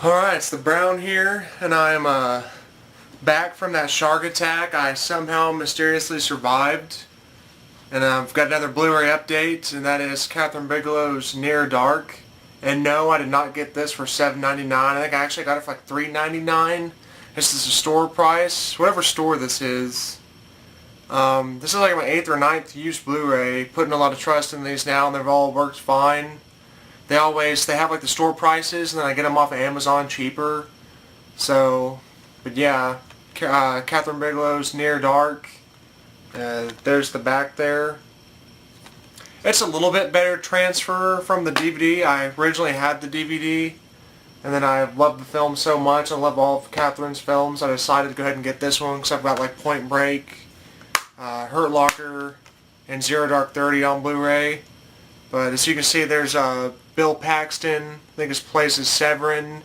Alright, it's the Brown here, and I'm back from that shark attack. I somehow mysteriously survived, and I've got another Blu-ray update, and that is Catherine Bigelow's Near Dark. And no, I did not get this for $7.99. I think I actually got it for like $3.99. This is a store price, whatever store this is. This is like my 8th or 9th used Blu-ray, putting a lot of trust in these now, and they've all worked fine. They have like the store prices, and then I get them off of Amazon cheaper. So, but yeah, Catherine Bigelow's Near Dark. There's the back there. It's a little bit better transfer from the DVD. I originally had the DVD, and then I loved the film so much. I love all of Catherine's films. I decided to go ahead and get this one because I've got like Point Break, Hurt Locker, and Zero Dark 30 on Blu-ray. But as you can see, there's Bill Paxton. I think his place is Severin.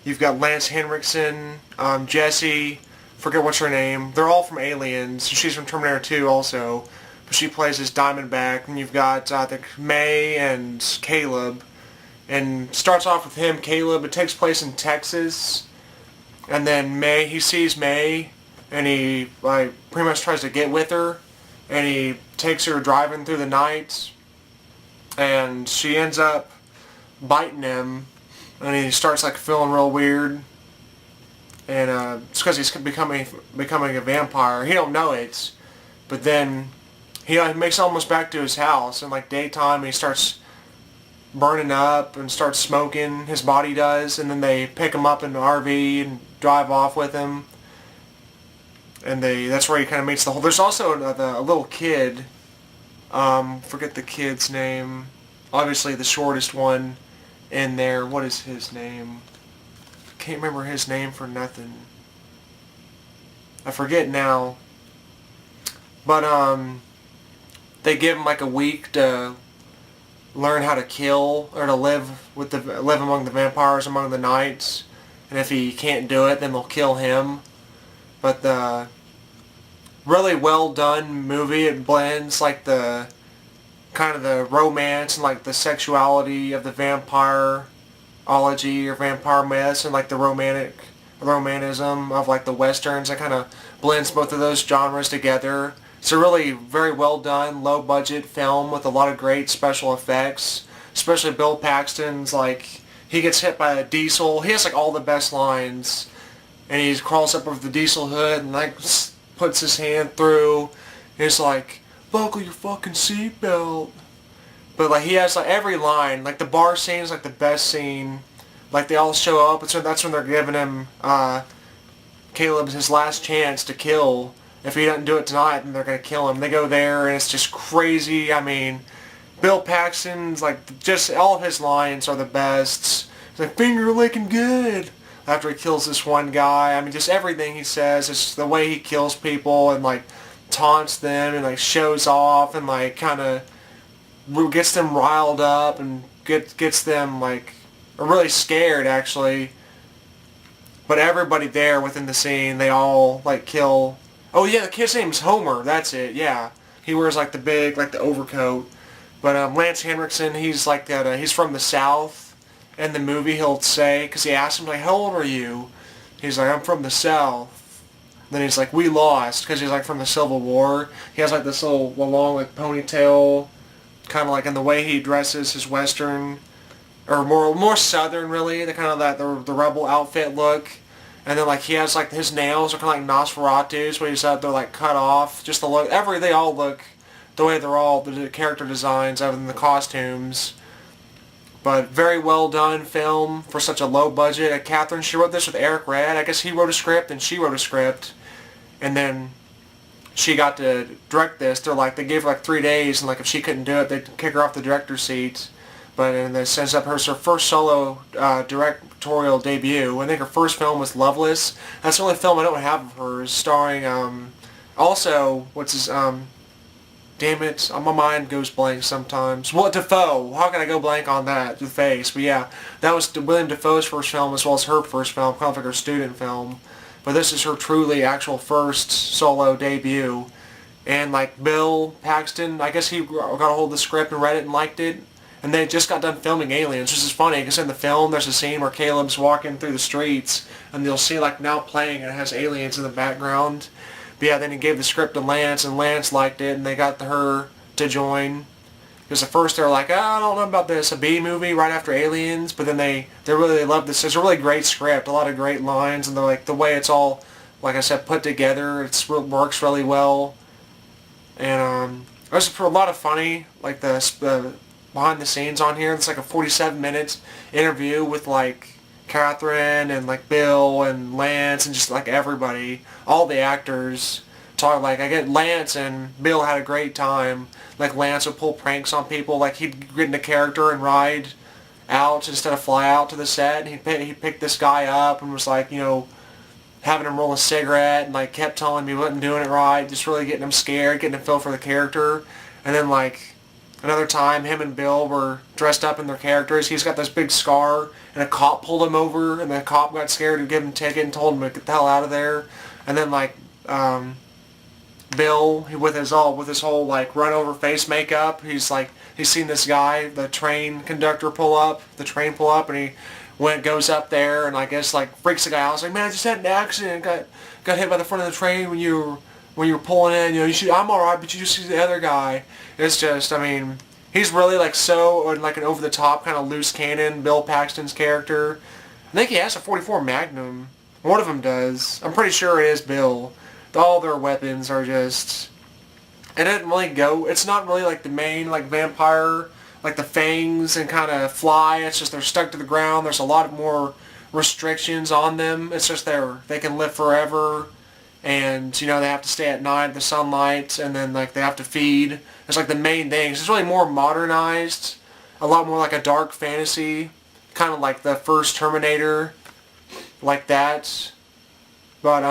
You've got Lance Henriksen, Jessie, forget what's her name. They're all from Aliens. She's from Terminator 2 also. But she plays as Diamondback. And you've got I think May and Caleb. And starts off with him, Caleb. It takes place in Texas. And then May, he sees May, and he like pretty much tries to get with her. And he takes her driving through the night. And she ends up biting him, and he starts like feeling real weird, and it's because he's becoming a vampire. He don't know it, but then he makes it almost back to his house, and like daytime he starts burning up and starts smoking. His body does, and then they pick him up in an RV and drive off with him, and that's where he kind of meets the whole. There's also a little kid. Forget the kid's name. Obviously the shortest one in there. What is his name? Can't remember his name for nothing. I forget now. But they give him like a week to learn how to kill, or to live among the vampires among the knights. And if he can't do it, then they'll kill him. But the really well done movie. It blends like the kind of the romance and like the sexuality of the vampire-ology or vampire myths, and like the romanticism of like the westerns. It kind of blends both of those genres together. It's a really very well done, low budget film with a lot of great special effects. Especially Bill Paxton's, like, he gets hit by a diesel. He has like all the best lines, and he crawls up over the diesel hood and like puts his hand through, and it's like, buckle your fucking seatbelt. But like he has like every line, like the bar scene is like the best scene. Like they all show up, and so that's when they're giving him Caleb's his last chance to kill. If he doesn't do it tonight, then they're gonna kill him. They go there, and it's just crazy. I mean, Bill Paxton's like, just all of his lines are the best. It's like, finger licking good. After he kills this one guy, I mean, just everything he says, it's the way he kills people and like taunts them and like shows off and like kind of gets them riled up and gets them like really scared actually. But everybody there within the scene, they all like kill. Oh yeah, the kid's name's Homer. That's it. Yeah, he wears like the big like the overcoat. But Lance Henriksen, he's like that. He's from the South. In the movie, he'll say, because he asks him, like, how old are you? He's like, I'm from the South. Then he's like, we lost, because he's like from the Civil War. He has like this little long like ponytail, kind of like in the way he dresses, his Western, or more Southern really, the kind of that the rebel outfit look. And then like he has like his nails are kind of like Nosferatu's, when he's out there like cut off. Just the look, they all look the way they're all, the character designs other than the costumes. But very well done film for such a low budget. Catherine, she wrote this with Eric Red. I guess he wrote a script and she wrote a script. And then she got to direct this. They gave her like 3 days, and like if she couldn't do it, they'd kick her off the director's seat. But in the sense of her first solo directorial debut. I think her first film was Loveless. That's the only film I don't have of hers, starring also damn it, my mind goes blank sometimes. Well, Defoe. How can I go blank on that? The face. But yeah, that was William Defoe's first film as well as her first film, kind of like her student film. But this is her truly actual first solo debut. And like Bill Paxton, I guess he got a hold of the script and read it and liked it. and they just got done filming Aliens, which is funny because in the film there's a scene where Caleb's walking through the streets and you'll see like now playing and it has aliens in the background. But yeah, then he gave the script to Lance and Lance liked it and they got her to join. Because at first they were like, oh, I don't know about this, a B movie right after Aliens, but then they really loved this. It's a really great script, a lot of great lines, and they're like the way it's all, like I said, put together, it works really well. And there's a lot of funny, like the behind the scenes on here. It's like a 47-minute interview with like Catherine and like Bill and Lance and just like everybody, all the actors. Talk like I get Lance and Bill had a great time. Like Lance would pull pranks on people. Like he'd get into character and ride out instead of fly out to the set. And he'd pick this guy up and was like, having him roll a cigarette and like kept telling me he wasn't doing it right, just really getting him scared, getting him feel for the character. And then like another time, him and Bill were dressed up in their characters. He's got this big scar, and a cop pulled him over, and the cop got scared and gave him a ticket and told him to get the hell out of there. And then like Bill, with his whole like run over face makeup, he's seen this guy, the train pull up, and he goes up there and I guess like freaks the guy out. It's like, man, I just had an accident, got hit by the front of the train when you were pulling in. I'm all right, but you just see the other guy. It's just, I mean, he's really like so like an over the top kind of loose cannon, Bill Paxton's character. I think he has a 44 Magnum. One of them does. I'm pretty sure it is Bill. All their weapons are just, it doesn't really go, it's not really like the main like vampire, like the fangs and kind of fly. It's just they're stuck to the ground. There's a lot more restrictions on them. It's just they can live forever, and they have to stay at night in the sunlight, and then like they have to feed. It's like the main things. It's really more modernized, a lot more like a dark fantasy, kind of like the first Terminator, like that. But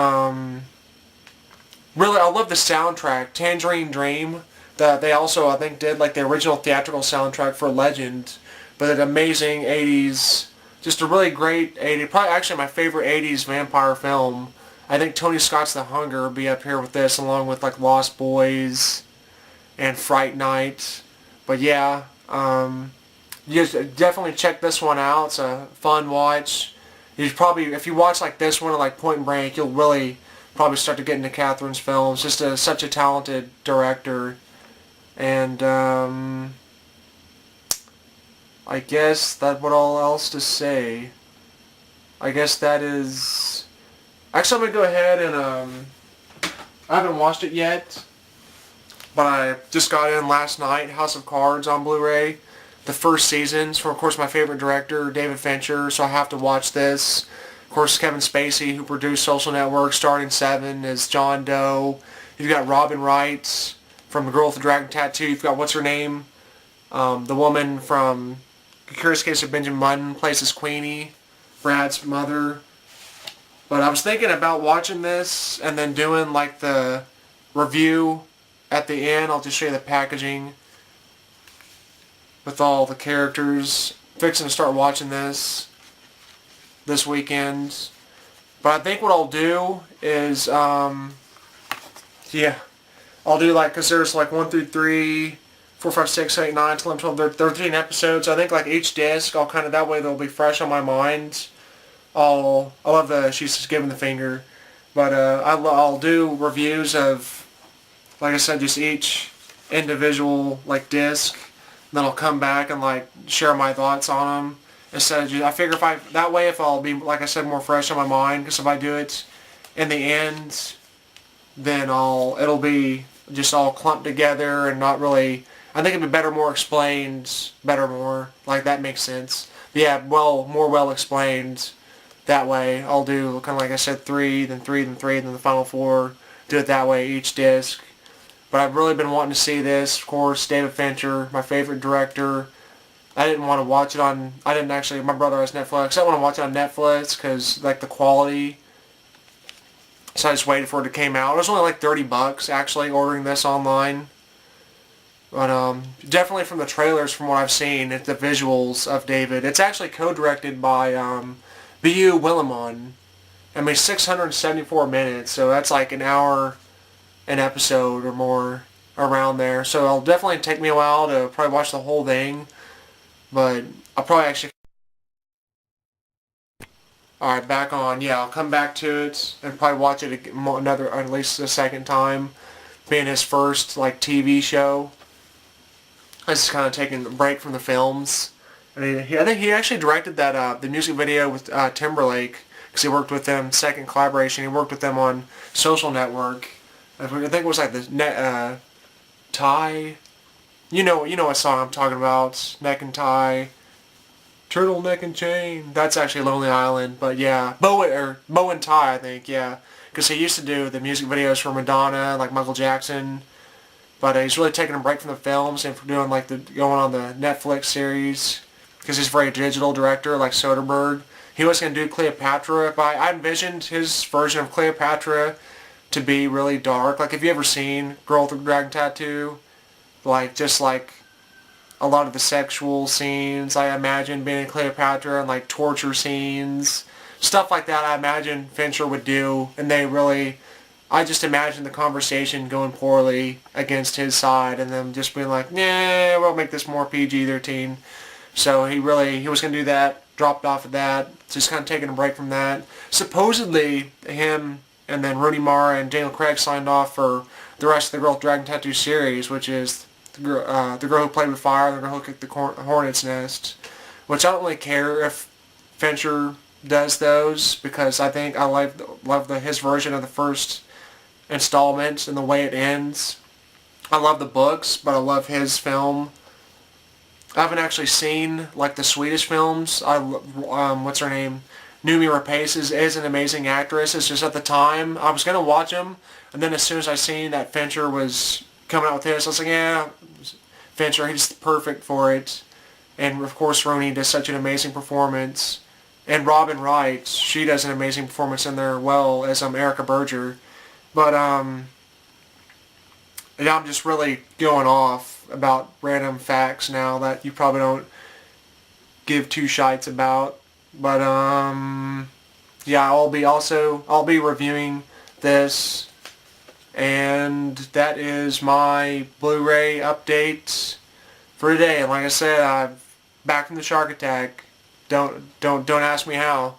really, I love the soundtrack. Tangerine Dream. They also, I think, did like the original theatrical soundtrack for Legend. But an amazing 80s, just a really great 80s, probably actually my favorite 80s vampire film. I think Tony Scott's The Hunger would be up here with this, along with like Lost Boys and Fright Night. But yeah, you just definitely check this one out. It's a fun watch. If you watch like this one or like Point Break, you'll really probably start to get into Catherine's films. Just such a talented director. And I guess that's what all else to say. I guess that is. Actually, I'm gonna go ahead and I haven't watched it yet, but I just got in last night. House of Cards on Blu-ray, the first seasons from, of course, my favorite director, David Fincher. So I have to watch this. Of course, Kevin Spacey, who produced Social Network, starring Seven, is John Doe. You've got Robin Wright from The Girl with the Dragon Tattoo. You've got, what's her name? The woman from The Curious Case of Benjamin Button plays as Queenie, Brad's mother. But I was thinking about watching this and then doing like the review at the end. I'll just show you the packaging with all the characters. Fixing to start watching this weekend. But I think what I'll do is, I'll do like, because there's like 1 through 3, 4, 5, 6, 7, 8, 9, 10, 11, 12, 13 episodes. I think like each disc, I'll kind of, that way they'll be fresh on my mind. I love she's just giving the finger. But I'll do reviews of, like I said, just each individual like disc. Then I'll come back and like share my thoughts on them. Instead of I figure if I'll be, like I said, more fresh on my mind. Because if I do it in the end, then it'll be just all clumped together and not really. I think it'd be better, more explained, like that makes sense. But yeah, more well explained. That way, I'll do kind of like I said, 3, then 3, then 3, then the final 4. Do it that way each disc. But I've really been wanting to see this. Of course, David Fincher, my favorite director. I didn't want to watch it on. I didn't actually. My brother has Netflix. I didn't want to watch it on Netflix because like the quality. So I just waited for it to come out. It was only like $30 actually ordering this online. But definitely from the trailers, from what I've seen, it's the visuals of David. It's actually co-directed by Beau, Willimond. I mean, 674 minutes, so that's like an hour an episode or more around there. So it'll definitely take me a while to probably watch the whole thing. But I'll probably actually... Alright, back on. Yeah, I'll come back to it and probably watch it another, at least a second time. Being his first, like, TV show. I just kind of taking a break from the films. And I think he actually directed that, the music video with Timberlake, because he worked with them, second collaboration, he worked with them on Social Network. I think it was like the tie. You know what song I'm talking about. Neck and Tie. Turtleneck and Chain. That's actually Lonely Island, but yeah. Beau and Tie, I think, yeah. Because he used to do the music videos for Madonna, like Michael Jackson. But he's really taking a break from the films and from doing like going on the Netflix series. Because he's a very digital director, like Soderbergh. He was going to do Cleopatra, but I envisioned his version of Cleopatra to be really dark. Like, have you ever seen Girl with the Dragon Tattoo? Like, just like a lot of the sexual scenes, I imagine, being in Cleopatra, and like torture scenes. Stuff like that I imagine Fincher would do, and I just imagine the conversation going poorly against his side, and them just being like, nah, we'll make this more PG-13. So he was going to do that, dropped off of that, just kind of taking a break from that. Supposedly, him and then Rooney Mara and Daniel Craig signed off for the rest of the Girl with Dragon Tattoo series, which is the girl who played with fire, the girl who kicked the hornet's nest, which I don't really care if Fincher does those, because I think I love his version of the first installment and the way it ends. I love the books, but I love his film. I haven't actually seen like the Swedish films. What's her name? Noomi Rapace is an amazing actress. It's just at the time I was gonna watch them, and then as soon as I seen that Fincher was coming out with this, I was like, yeah, Fincher, he's perfect for it. And of course, Rooney does such an amazing performance, and Robin Wright, she does an amazing performance in there, well as Erica Berger. But yeah, I'm just really going off about random facts now that you probably don't give two shites about. But yeah, I'll be reviewing this, and that is my Blu-ray update for today. And like I said, I'm back from the shark attack. Don't ask me how.